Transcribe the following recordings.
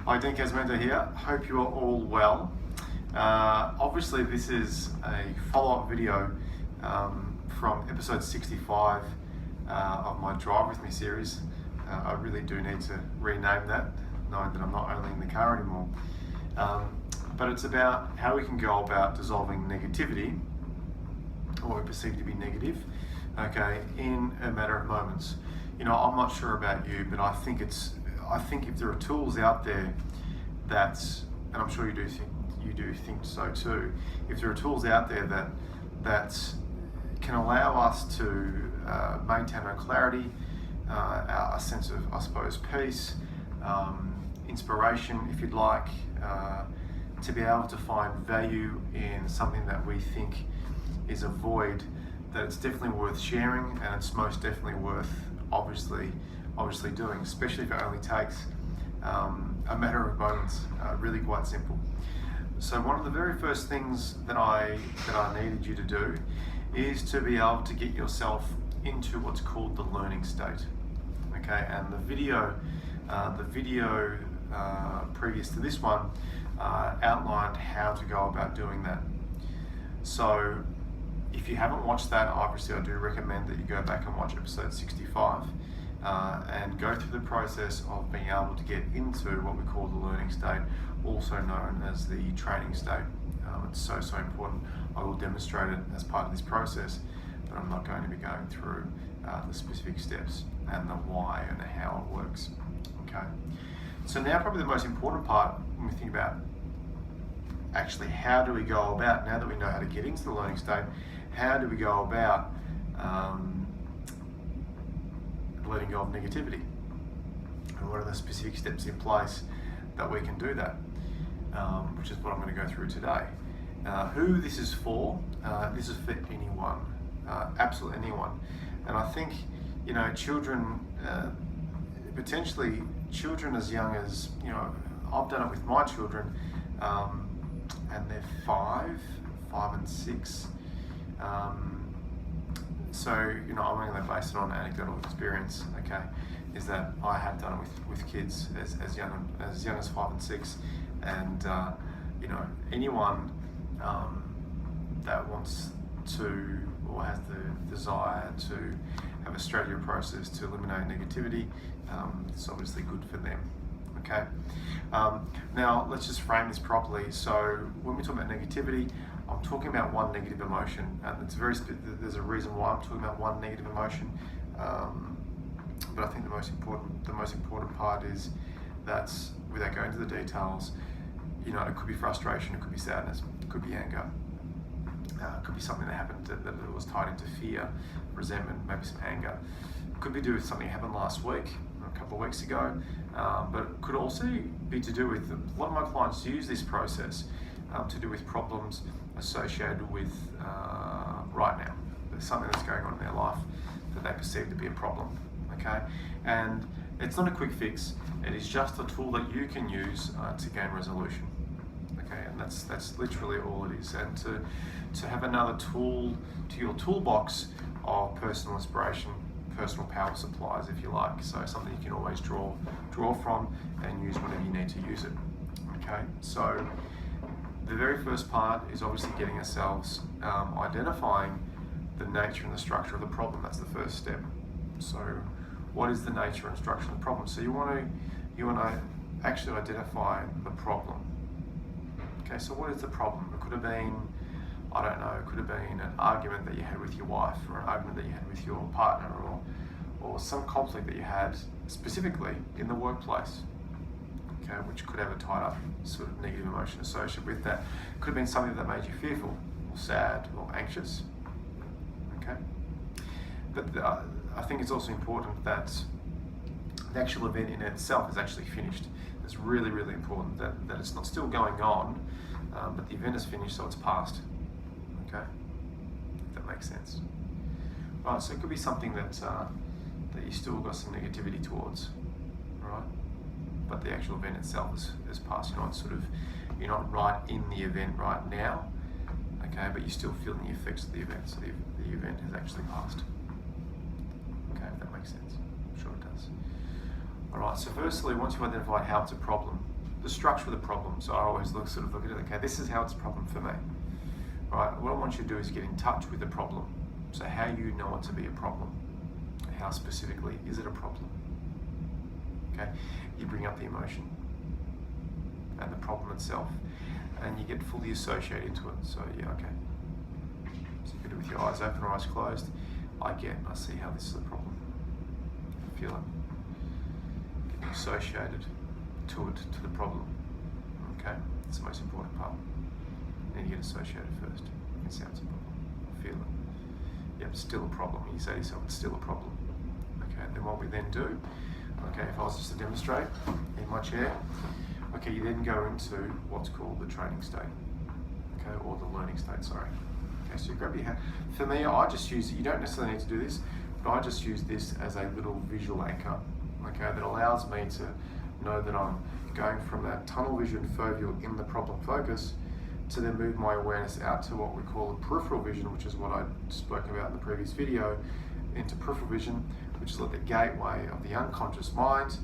Hi, Dean Casamento here. Hope you are all well. Obviously, this is a follow-up video from episode 65 of my Drive With Me series. I really do need to rename that, knowing that I'm not only in the car anymore. But it's about how we can go about dissolving negativity, or what we perceive to be negative, okay, in a matter of moments. You know, I'm not sure about you, but I think if there are tools out there and I'm sure you do think so too, if there are tools out there that can allow us to maintain our clarity, a sense of, I suppose, peace, inspiration, if you'd like, to be able to find value in something that we think is a void, that it's definitely worth sharing, and it's most definitely worth obviously doing, especially if it only takes a matter of moments. Really quite simple. So one of the very first things that I needed you to do is to be able to get yourself into what's called the learning state. Okay, and the video previous to this one outlined how to go about doing that. So if you haven't watched that, obviously I do recommend that you go back and watch episode 65 and go through the process of being able to get into what we call the learning state, also known as the training state. It's so important. I will demonstrate it as part of this process, but I'm not going to be going through the specific steps and the why and the how it works. Okay. So now probably the most important part when we think about actually how do we go about, now that we know how to get into the learning state, how do we go about letting go of negativity? And what are the specific steps in place that we can do that? Which is what I'm going to go through today. Who this is for anyone, absolutely anyone. And I think, you know, children, potentially children as young as, you know, I've done it with my children, and they're 5 and 6. So, you know, I'm going to base it on anecdotal experience, okay, is that I have done it with kids as young as 5 and 6, and, you know, anyone that wants to or has the desire to have a strategy process to eliminate negativity, it's obviously good for them. Okay. Now let's just frame this properly. So when we talk about negativity, I'm talking about one negative emotion, and there's a reason why I'm talking about one negative emotion. But I think the most important part is that, without going into the details, you know, it could be frustration, it could be sadness, it could be anger, it could be something that happened that was tied into fear, resentment, maybe some anger. It could be to do with something that happened last week, a couple of weeks ago, but it could also be to do with, a lot of my clients use this process to do with problems associated with right now. There's something that's going on in their life that they perceive to be a problem, okay? And it's not a quick fix, it is just a tool that you can use to gain resolution, okay? And that's literally all it is. And to have another tool to your toolbox of personal inspiration, personal power supplies, if you like. So something you can always draw from and use whenever you need to use it. Okay, so the very first part is obviously getting ourselves identifying the nature and the structure of the problem. That's the first step. So what is the nature and structure of the problem? So you want to actually identify the problem. Okay, so what is the problem? It could have been, I don't know, it could have been an argument that you had with your wife, or an argument that you had with your partner, or some conflict that you had specifically in the workplace, okay, which could have a tied up sort of negative emotion associated with that. It could have been something that made you fearful, or sad, or anxious, okay? But I think it's also important that the actual event in itself is actually finished. It's really, really important that it's not still going on, but the event is finished, so it's past. Okay, if that makes sense. Right, so it could be something that you still got some negativity towards, right? But the actual event itself is past. You're not right in the event right now, okay? But you're still feeling the effects of the event, so the event has actually passed. Okay, if that makes sense. I'm sure it does. All right. So firstly, once you've identified how it's a problem, the structure of the problem. So I always look at it, okay, this is how it's a problem for me. Right? What I want you to do is get in touch with the problem. So how you know it to be a problem. How specifically is it a problem? Okay, you bring up the emotion and the problem itself, and you get fully associated into it. So yeah, okay. So you can do it with your eyes open or eyes closed. I see how this is a problem. I feel it. Getting associated to the problem. Okay, it's the most important part. Then you get associated first. You can see how it's a problem. Feel it. Yep, still a problem. You say to yourself, it's still a problem. Okay, then what we then do, okay, if I was just to demonstrate in my chair, okay, you then go into what's called the training state, okay, or the learning state, sorry. Okay, so you grab your hand. For me, I just use, you don't necessarily need to do this, but I just use this as a little visual anchor, okay, that allows me to know that I'm going from that tunnel vision foveal in the problem focus to then move my awareness out to what we call the peripheral vision, which is what I spoke about in the previous video, into peripheral vision, which is like the gateway of the unconscious mind,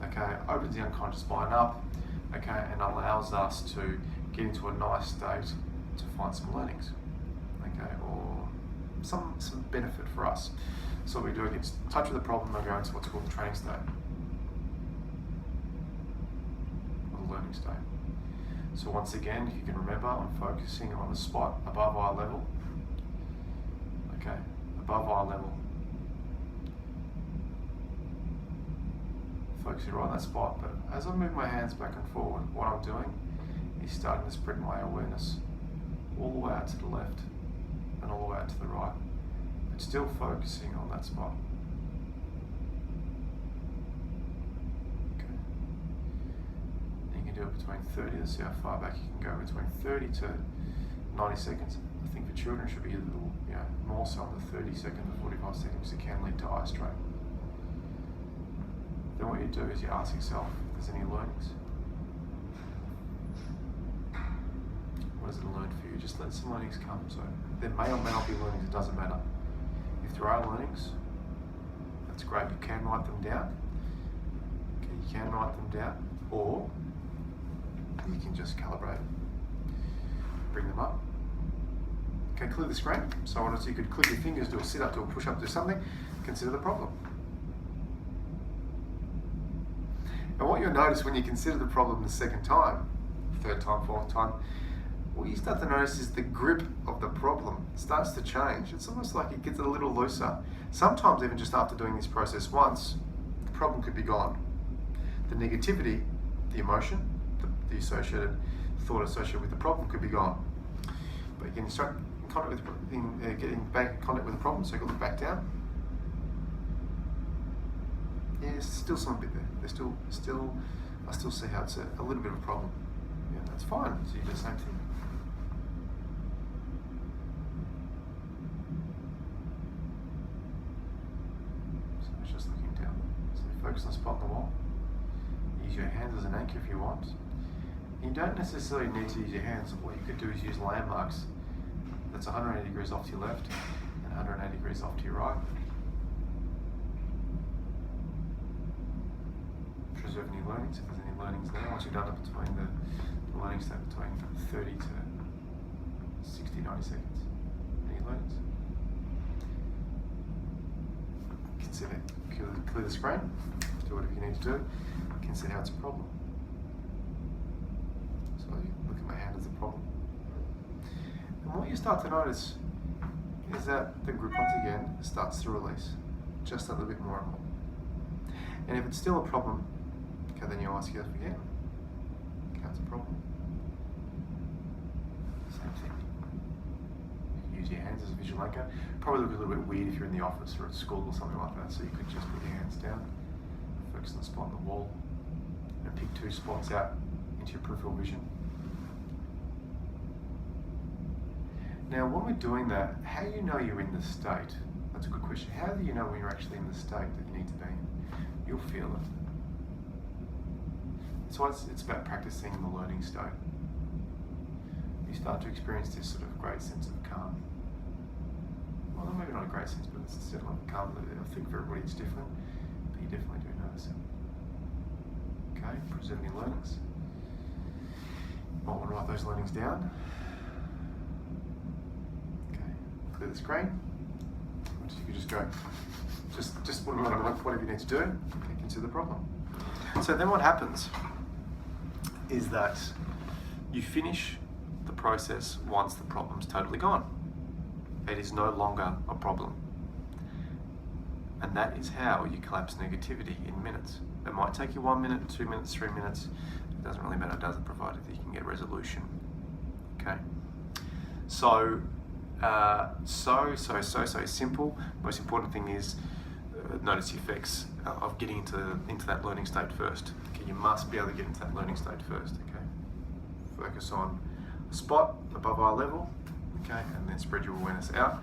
okay, opens the unconscious mind up, okay, and allows us to get into a nice state to find some learnings, okay, or some benefit for us. So what we do, get in touch with the problem and go into what's called the training state, or the learning state. So once again, if you can remember, I'm focusing on the spot above eye level, okay, above eye level. Focusing right on that spot, but as I move my hands back and forward, what I'm doing is starting to spread my awareness all the way out to the left and all the way out to the right, but still focusing on that spot. Okay. And you can do it between 30, let's see how far back you can go, between 30 to 90 seconds. I think for children it should be a little, more so on the 30 second to 45 seconds, it can lead to eye strain. Then what you do is you ask yourself if there's any learnings. What does it learn for you? Just let some learnings come. So there may or may not be learnings, it doesn't matter. If there are learnings, that's great. You can write them down. Okay, you can write them down, or you can just calibrate. Bring them up. Okay, clear the screen. So you could click your fingers, do a sit up, do a push up, do something. Consider the problem. And what you'll notice when you consider the problem the second time, third time, fourth time, what you start to notice is the grip of the problem starts to change. It's almost like it gets a little looser. Sometimes even just after doing this process once, the problem could be gone. The negativity, the emotion, the associated thought associated with the problem could be gone. But you can start in contact with, getting back in contact with the problem, so you can look back down. Yeah, there's still some bit there. I still see how it's a little bit of a problem. Yeah, that's fine. So you do the same thing. So it's just looking down. So focus on the spot on the wall. Use your hands as an anchor if you want. You don't necessarily need to use your hands. What you could do is use landmarks that's 180 degrees off to your left and 180 degrees off to your right. Preserve any learnings, if there's any learnings there. Once you've done it between the learning state between 30 to 60, 90 seconds. Any learnings? Consider, clear the screen, do whatever you need to do. Consider how it's a problem. So you look at my hand as a problem. And what you start to notice is that the grip once again starts to release just a little bit more and more. And if it's still a problem, okay, then you ask yourself again, okay, it's a problem. Same thing. You can use your hands as a visual anchor. Probably look a little bit weird if you're in the office or at school or something like that, so you could just put your hands down, focus on the spot on the wall, and pick two spots out into your peripheral vision. Now, when we're doing that, how do you know you're in the state? That's a good question. How do you know when you're actually in the state that you need to be in? You'll feel it. So it's about practicing the learning state. You start to experience this sort of great sense of calm. Well, maybe not a great sense, but it's still like calm. I think for everybody it's different, but you definitely do notice it. Okay, preserve any learnings. I want to write those learnings down. Okay, clear the screen. You could just go, just whatever you need to do, okay, consider the problem. So then what happens is that you finish the process once the problem's totally gone. It is no longer a problem. And that is how you collapse negativity in minutes. It might take you 1 minute, 2 minutes, 3 minutes. It doesn't really matter, does it, provided that you can get resolution. Okay? So simple. Most important thing is notice the effects of getting into that learning state first. Okay, you must be able to get into that learning state first. Okay, focus on a spot above eye level. Okay, and then spread your awareness out.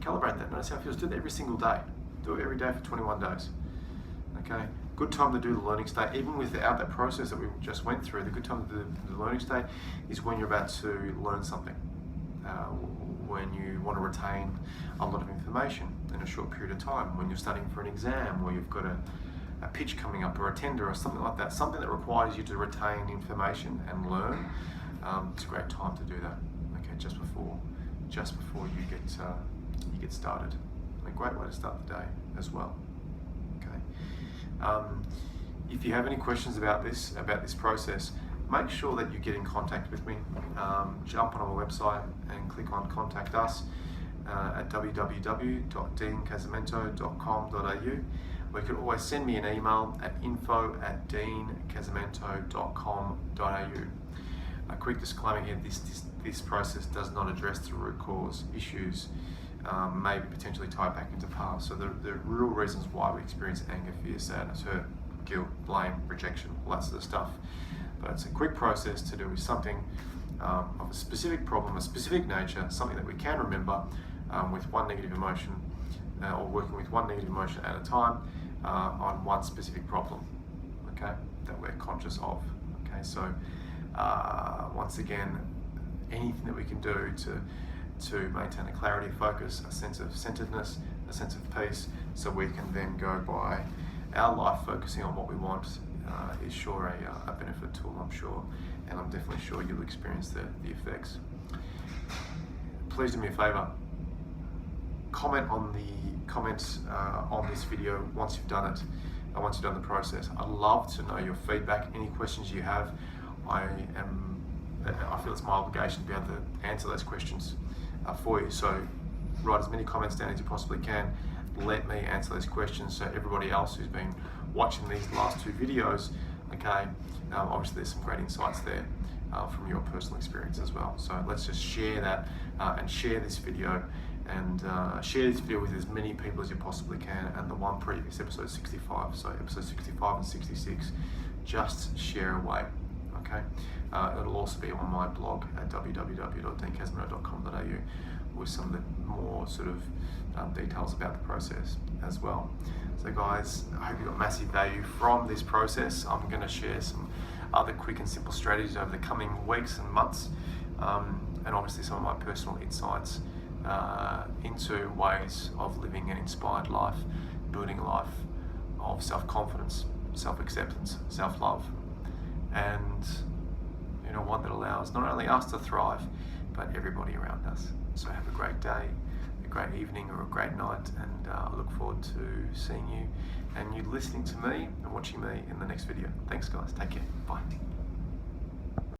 Calibrate that. Notice how it feels. Do that every single day. Do it every day for 21 days. Okay, good time to do the learning state, even without that process that we just went through. The good time to do the learning state is when you're about to learn something. When you want to retain a lot of information in a short period of time, when you're studying for an exam, or you've got a pitch coming up, or a tender, or something like that, something that requires you to retain information and learn. It's a great time to do that. Okay, just before you get started. A great way to start the day as well. Okay. If you have any questions about this process, make sure that you get in contact with me. Jump on our website and click on Contact Us at www.deancasamento.com.au. Or you can always send me an email at info@deancasamento.com.au. A quick disclaimer here, this process does not address the root cause issues, maybe potentially tied back into past. So the real reasons why we experience anger, fear, sadness, hurt, guilt, blame, rejection, all that sort of stuff. But it's a quick process to do with something of a specific problem, a specific nature, something that we can remember with one negative emotion, or working with one negative emotion at a time on one specific problem, okay, that we're conscious of. Okay, so once again, anything that we can do to maintain a clarity of focus, a sense of centeredness, a sense of peace, so we can then go by our life focusing on what we want, is sure a benefit tool, I'm sure, and I'm definitely sure you'll experience the effects. Please do me a favour, comment on the comments on this video once you've done it, once you've done the process. I'd love to know your feedback, any questions you have. I feel it's my obligation to be able to answer those questions for you. So write as many comments down as you possibly can. Let me answer those questions so everybody else who's been watching these last two videos, okay, obviously there's some great insights there from your personal experience as well. So let's just share that and share this video, and share this video with as many people as you possibly can, and the one previous, episode 65, so episode 65 and 66, just share away, okay? It'll also be on my blog at www.deancasamento.com.au with some of the more sort of details about the process as well. So guys, I hope you got massive value from this process. I'm going to share some other quick and simple strategies over the coming weeks and months, and obviously some of my personal insights into ways of living an inspired life, building a life of self-confidence, self-acceptance, self-love, and one that allows not only us to thrive, but everybody around us. So have a great day, a great evening, or a great night, and I look forward to seeing you and you listening to me and watching me in the next video. Thanks guys, take care, bye.